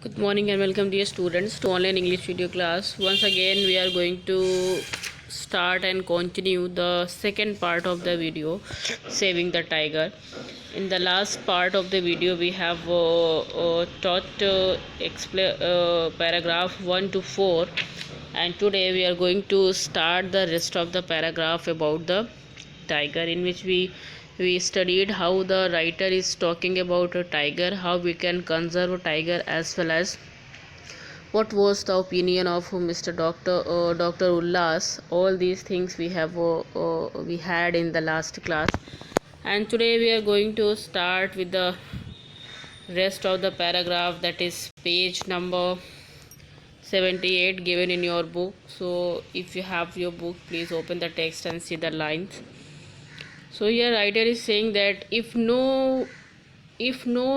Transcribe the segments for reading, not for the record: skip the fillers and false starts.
Good morning and welcome dear students to online English video class. Once again we are going to start and continue the second part of the video, saving the tiger. In the last part of the video we have taught paragraph 1 to 4, and today we are going to start the rest of the paragraph about the tiger, in which we studied how the writer is talking about a tiger, how we can conserve a tiger, as well as what was the opinion of Mr. Dr. Ullas. All these things we had in the last class, and today we are going to start with the rest of the paragraph, that is page number 78 given in your book. So if you have your book, please open the text and see the lines. So here writer is saying that if no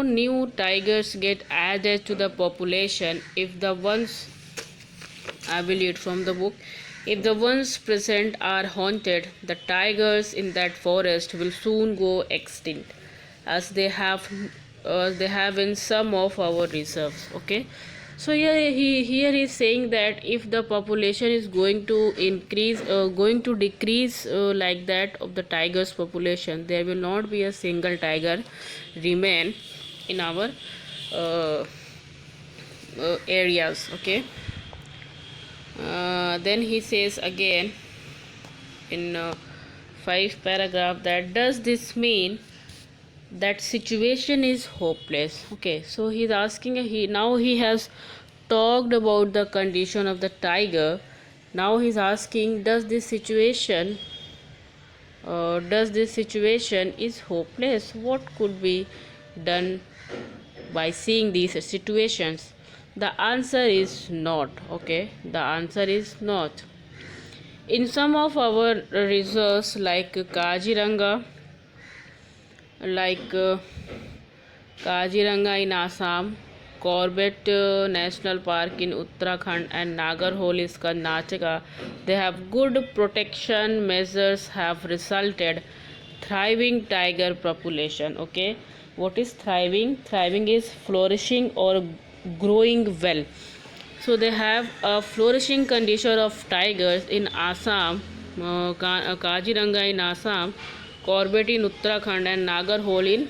new tigers get added to the population, if the ones, I will read from the book, if the ones present are haunted, the tigers in that forest will soon go extinct, as they have in some of our reserves. Okay, so here he is saying that if the population is going to decrease like that of the tigers population, there will not be a single tiger remain in our uh, areas. Okay, then he says again in 5 paragraph, that does this mean that situation is hopeless? Okay, so he's asking, he has talked about the condition of the tiger. Now he's asking, does this situation is hopeless? What could be done by seeing these situations? The answer is not. Okay, the answer is not. In some of our reserves like like uh, Kaziranga in Assam, Corbett National Park in Uttarakhand, and Nagarhole is Karnataka, they have good protection measures have resulted thriving tiger population. Okay, what is thriving? Thriving is flourishing or growing well. So they have a flourishing condition of tigers in Assam, Kaziranga in Assam, Corbett in Uttarakhand, and Nagarhole in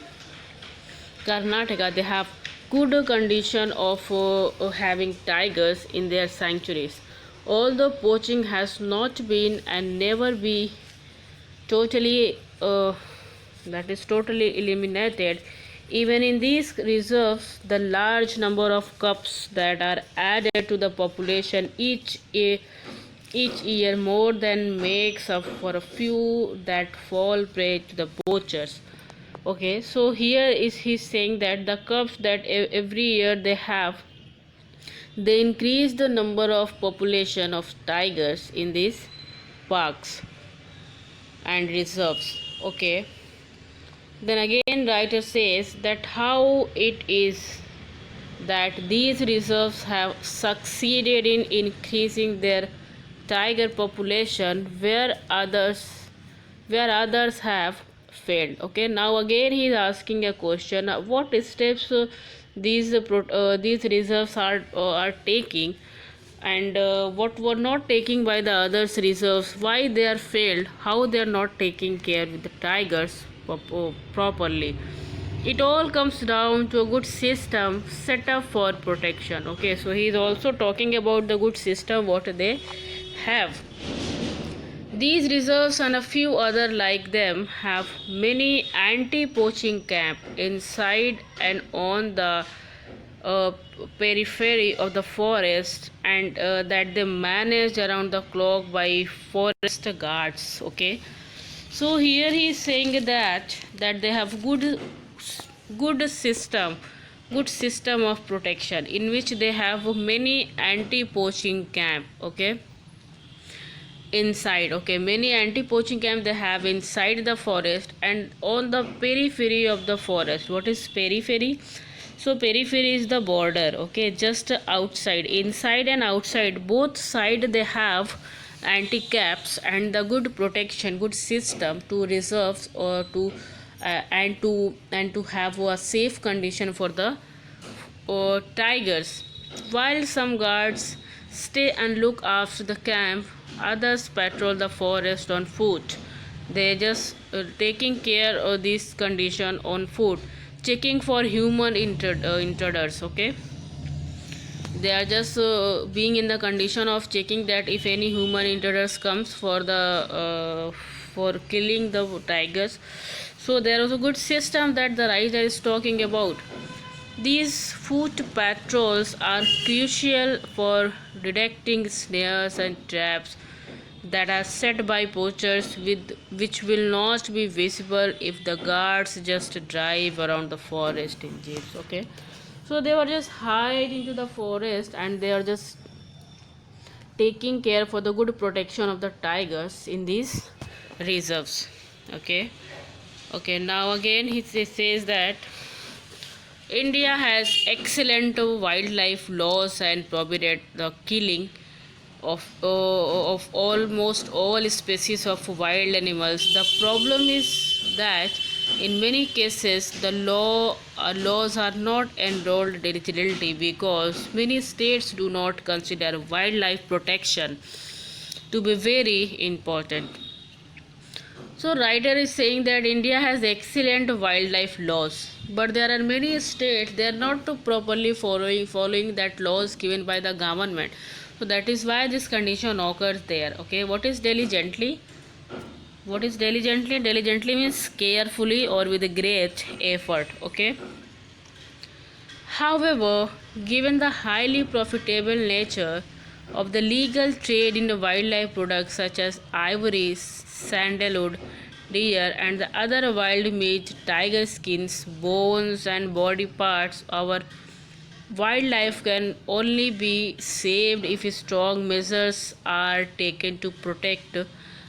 Karnataka. They have good condition of having tigers in their sanctuaries. Although poaching has not been and never be totally totally eliminated, even in these reserves, the large number of cubs that are added to the population each year more than makes up for a few that fall prey to the poachers. Okay, so here is he saying that the cubs that every year they increase the number of population of tigers in these parks and reserves. Okay, then again writer says that how it is that these reserves have succeeded in increasing their tiger population where others have failed. Okay, now again he is asking a question, what steps these reserves are taking, and what were not taking by the others reserves, why they are failed, how they are not taking care with the tigers properly. It all comes down to a good system set up for protection. Okay, so he is also talking about the good system what they have. These reserves and a few other like them have many anti-poaching camps inside and on the uh, periphery of the forest, and that they manage around the clock by forest guards. Okay, so here he is saying that they have good system good system of protection, in which they have many anti-poaching camp. Okay, inside. Okay, many anti-poaching camp they have inside the forest and on the periphery of the forest. What is periphery? So periphery is the border. Okay, just outside, inside and outside, both side they have anti-caps and the good protection, good system to reserves or to and to have a safe condition for the tigers. While some guards stay and look after the camp, others patrol the forest on foot. They just taking care of this condition on foot, checking for human intruders. Okay, they are just being in the condition of checking that if any human intruders comes for killing the tigers. So there is a good system that the writer is talking about. These foot patrols are crucial for detecting snares and traps that are set by poachers with which will not be visible if the guards just drive around the forest in jeeps. Okay, so they were just hide into the forest and they are just taking care for the good protection of the tigers in these reserves. Okay, now again says that India has excellent wildlife laws and prohibit the killing of almost all species of wild animals. The problem is that in many cases the laws are not enrolled diligently because many states do not consider wildlife protection to be very important. So writer is saying that India has excellent wildlife laws, but there are many states they are not properly following that laws given by the government. So that is why this condition occurs there. Okay, what is diligently? What is diligently? Diligently means carefully or with a great effort. Okay. However, given the highly profitable nature of the legal trade in wildlife products such as ivory, sandalwood, deer, and the other wild meat, tiger skins, bones, and body parts, our wildlife can only be saved if strong measures are taken to protect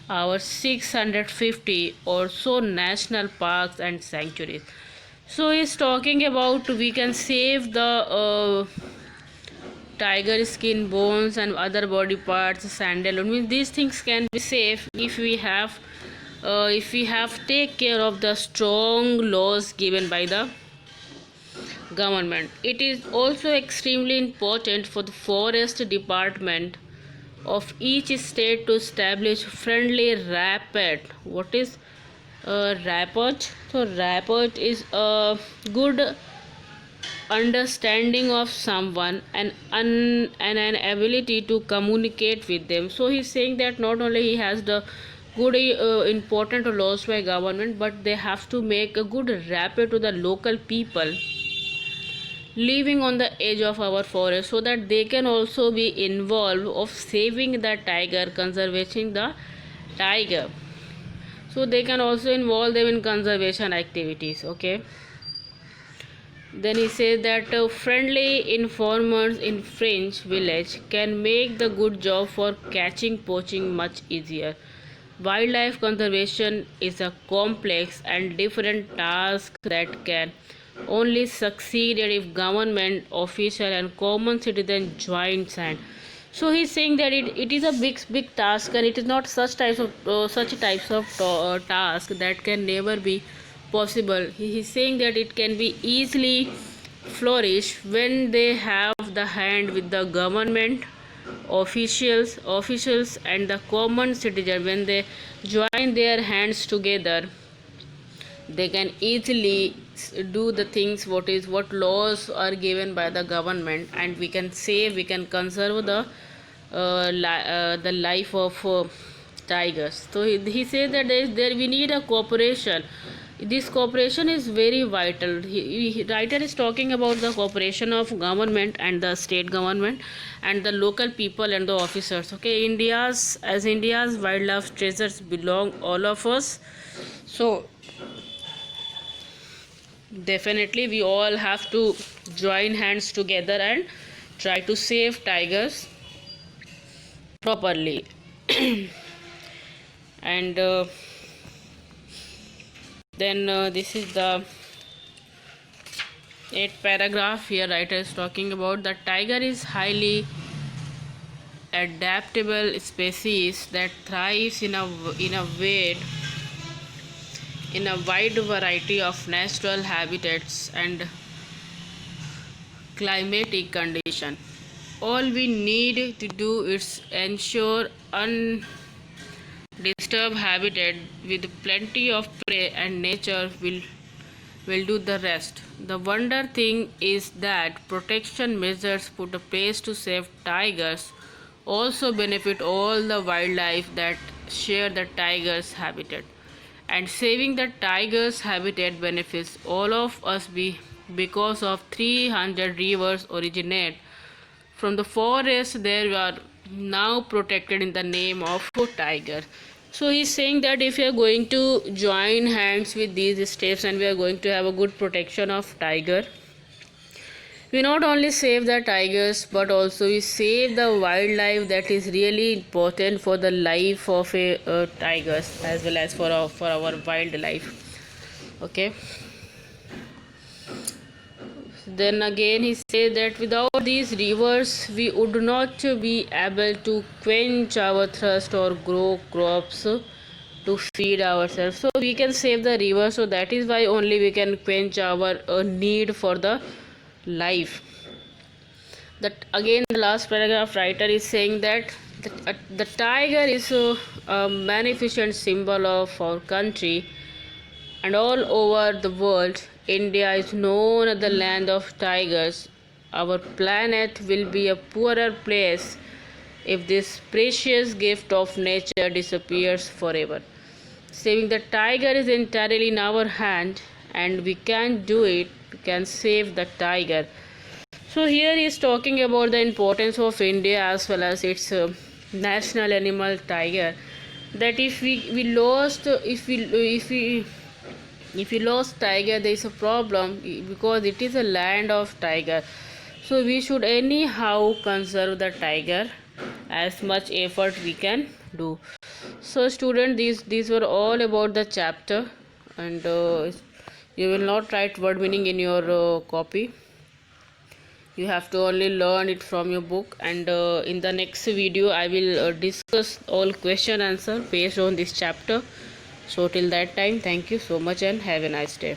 our 650 or so national parks and sanctuaries. So he's talking about we can save the tiger skin, bones, and other body parts, sandalwood. Means these things can be safe if we have take care of the strong laws given by the government. It is also extremely important for the forest department of each state to establish friendly rapport. What is rapport? So rapport is a good understanding of someone and an ability to communicate with them. So he's saying that not only he has the good important laws by government, but they have to make a good rapport to the local people living on the edge of our forest so that they can also be involved of saving the tiger, conserving the tiger. So they can also involve them in conservation activities. Okay, then he says that friendly informers in French village can make the good job for catching poaching much easier. Wildlife conservation is a complex and different task that can only succeed if government official and common citizen join hand. So he's saying that it is a big task and it is not such types of task that can never be possible. He's saying that it can be easily flourish when they have the hand with the government officials and the common citizen. When they join their hands together, they can easily do the things what laws are given by the government, and we can conserve the life of tigers. So he says that there we need a cooperation. This cooperation is very vital. Writer is talking about the cooperation of government and the state government and the local people and the officers. Okay, India's wildlife treasures belong all of us. So definitely we all have to join hands together and try to save tigers properly. And then this is the 8th paragraph. Here writer is talking about the tiger is highly adaptable species that thrives in a wide variety of natural habitats and climatic condition. All we need to do is ensure undisturbed habitat with plenty of prey, and nature will do the rest. The wonder thing is that protection measures put in place to save tigers also benefit all the wildlife that share the tiger's habitat. And saving the tiger's habitat benefits all of us because of 300 rivers originate from the forest. They are now protected in the name of tiger. So he's saying that if we are going to join hands with these steps and we are going to have a good protection of tiger, we not only save the tigers but also we save the wildlife that is really important for the life of a tigers as well as for our wildlife. Okay. Then again he said that without these rivers we would not be able to quench our thirst or grow crops to feed ourselves. So we can save the river, so that is why only we can quench our need for the life. That again the last paragraph writer is saying that the tiger is a magnificent symbol of our country, and all over the world India is known as the land of tigers. Our planet will be a poorer place if this precious gift of nature disappears forever. Saving the tiger is entirely in our hand, and we can do it. We can save the tiger. So here he is talking about the importance of India as well as its national animal tiger. That if we lost if we lost tiger, there is a problem because it is a land of tiger. So we should anyhow conserve the tiger as much effort we can do. So student, these were all about the chapter, and you will not write word meaning in your copy. You have to only learn it from your book, and in the next video I will discuss all question answer based on this chapter. So till that time, thank you so much and have a nice day.